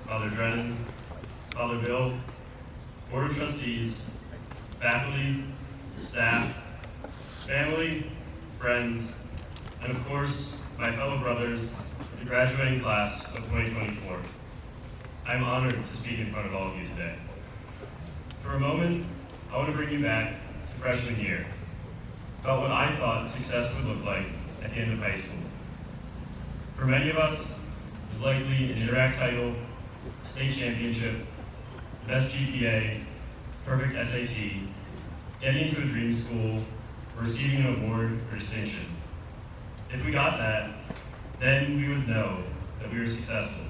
Father Drennan, Father Bill, Board of Trustees, faculty, staff, family, friends, and of course, my fellow brothers, the graduating class of 2024. I'm honored to speak in front of all of you today. For a moment, I want to bring you back to freshman year, about what I thought success would look like at the end of high school. For many of us, it was likely an Interact title, state championship, best GPA, perfect SAT, getting into a dream school, or receiving an award or distinction. If we got that, then we would know that we were successful.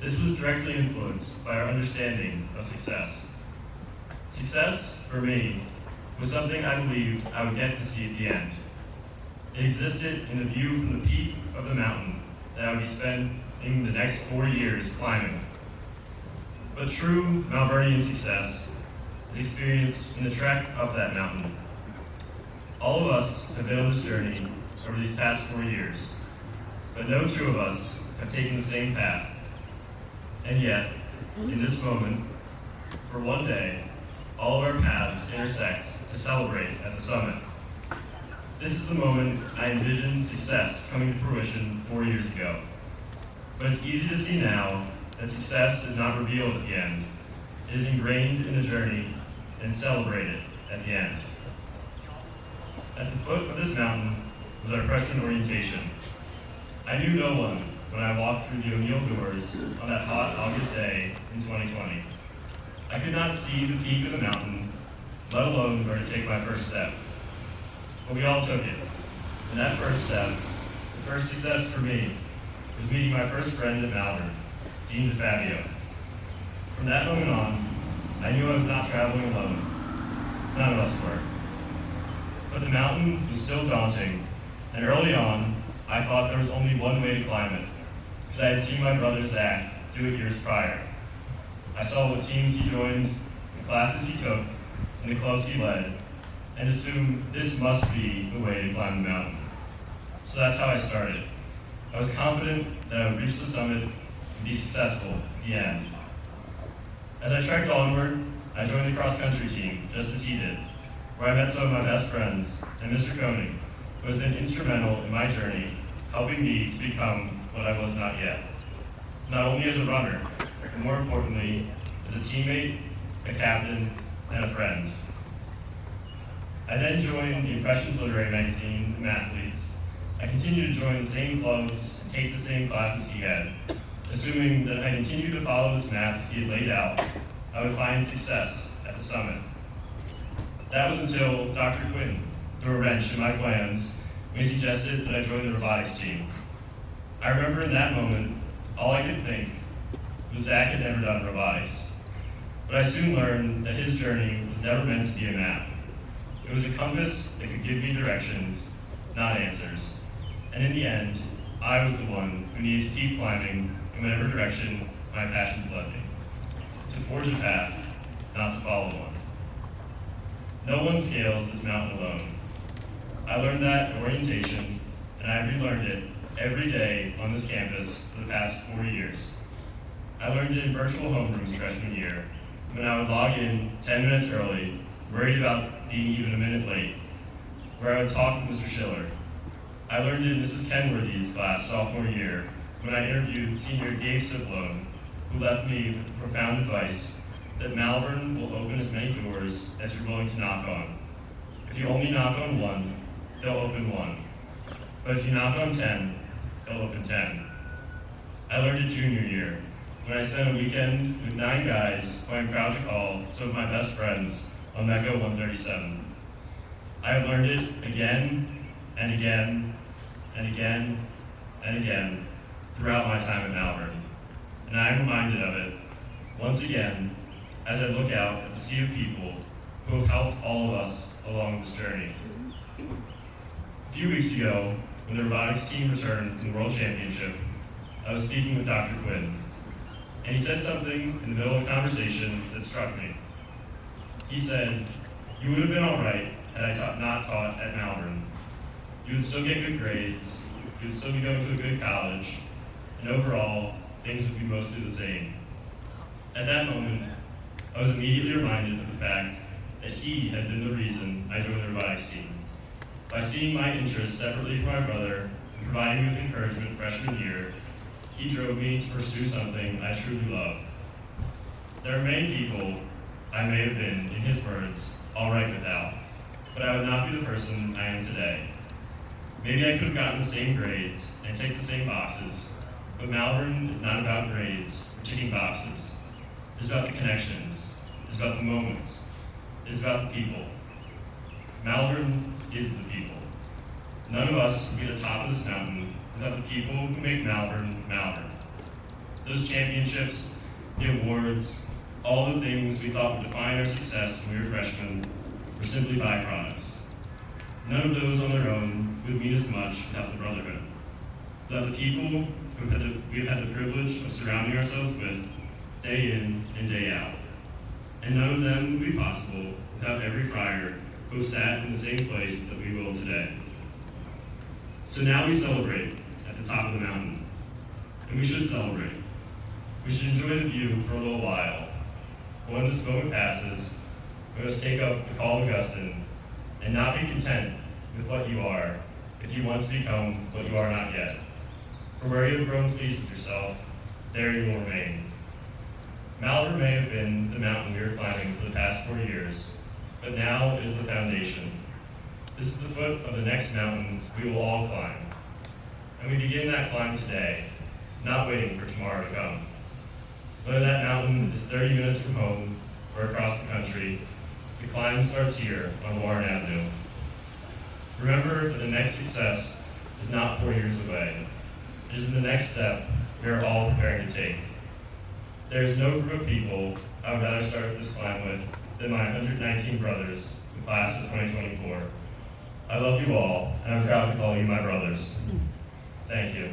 This was directly influenced by our understanding of success. Success, for me, was something I believed I would get to see at the end. It existed in the view from the peak of the mountain that I would be spending the next 4 years climbing. But true Malvernian success is experienced in the trek up that mountain. All of us have been on this journey over these past 4 years, but no two of us have taken the same path. And yet, in this moment, for one day, all of our paths intersect to celebrate at the summit. This is the moment I envisioned success coming to fruition 4 years ago. But it's easy to see now that success is not revealed at the end. It is ingrained in the journey and celebrated at the end. At the foot of this mountain was our freshman orientation. I knew no one when I walked through the O'Neill doors on that hot August day in 2020. I could not see the peak of the mountain, let alone where to take my first step. But we all took it. And that first step, the first success for me, was meeting my first friend at Malvern, Dean DeStefano. From that moment on, I knew I was not traveling alone. None of us were. But the mountain was still daunting, and early on, I thought there was only one way to climb it, because I had seen my brother Zach do it years prior. I saw what teams he joined, the classes he took, and the clubs he led, and assumed this must be the way to climb the mountain. So that's how I started. I was confident that I would reach the summit and be successful at the end. As I trekked onward, I joined the cross-country team, just as he did, where I met some of my best friends, and Mr. Koenig, who has been instrumental in my journey, helping me to become what I was not yet. Not only as a runner, but more importantly, as a teammate, a captain, and a friend. I then joined the Impressions Literary Magazine and Mathletes. I continued to join the same clubs and take the same classes he had, assuming that if I continued to follow this map he had laid out, I would find success at the summit. That was until Dr. Quinn threw a wrench in my plans when he suggested that I join the robotics team. I remember in that moment, all I could think was Zach had never done robotics. But I soon learned that his journey was never meant to be a map. It was a compass that could give me directions, not answers. And in the end, I was the one who needed to keep climbing in whatever direction my passions led me. To forge a path, not to follow one. No one scales this mountain alone. I learned that in orientation, and I have relearned it every day on this campus for the past 4 years. I learned it in virtual homerooms freshman year, when I would log in 10 minutes early, worried about being even a minute late, where I would talk with Mr. Schiller. I learned it in Mrs. Kenworthy's class sophomore year, when I interviewed senior Gabe Siblone, who left me with profound advice that Malvern will open as many doors as you're willing to knock on. If you only knock on one, they'll open one. But if you knock on 10, they'll open 10. I learned it junior year, when I spent a weekend with 9 guys who I'm proud to call some of my best friends on Mecca 137. I have learned it again and again and again and again throughout my time at Malvern. And I am reminded of it, once again, as I look out at the sea of people who have helped all of us along this journey. A few weeks ago, when the robotics team returned from the World Championship, I was speaking with Dr. Quinn, and he said something in the middle of the conversation that struck me. He said, "You would have been all right had I not taught at Malvern. You would still get good grades, you would still be going to a good college, and overall, things would be mostly the same. At that moment, I was immediately reminded of the fact that he had been the reason I joined the robotics team. By seeing my interests separately from my brother and providing me with encouragement freshman year, he drove me to pursue something I truly love. There are many people I may have been, in his words, all right without, but I would not be the person I am today. Maybe I could have gotten the same grades and ticked the same boxes, but Malvern is not about grades or ticking boxes. It's about the connections. It's about the moments. It's about the people. Malvern is the people. None of us would be at the top of this mountain without the people who make Malvern, Malvern. Those championships, the awards, all the things we thought would define our success when we were freshmen were simply byproducts. None of those on their own would mean as much without the brotherhood, without the people we've had the privilege of surrounding ourselves with day in and day out. And none of them would be possible without every friar who sat in the same place that we will today. So now we celebrate at the top of the mountain, and we should celebrate. We should enjoy the view for a little while. But when this moment passes, we must take up the call of Augustine and not be content with what you are if you want to become what you are not yet. For where you have grown pleased with yourself, there you will remain. Malvern may have been the mountain we were climbing for the past 4 years, but now it is the foundation. This is the foot of the next mountain we will all climb. And we begin that climb today, not waiting for tomorrow to come. Whether that mountain is 30 minutes from home or across the country, the climb starts here on Warren Avenue. Remember that the next success is not 4 years away. It is the next step we are all preparing to take. There is no group of people I would rather start this climb with than my 119 brothers in class of 2024. I love you all, and I'm proud to call you my brothers. Thank you.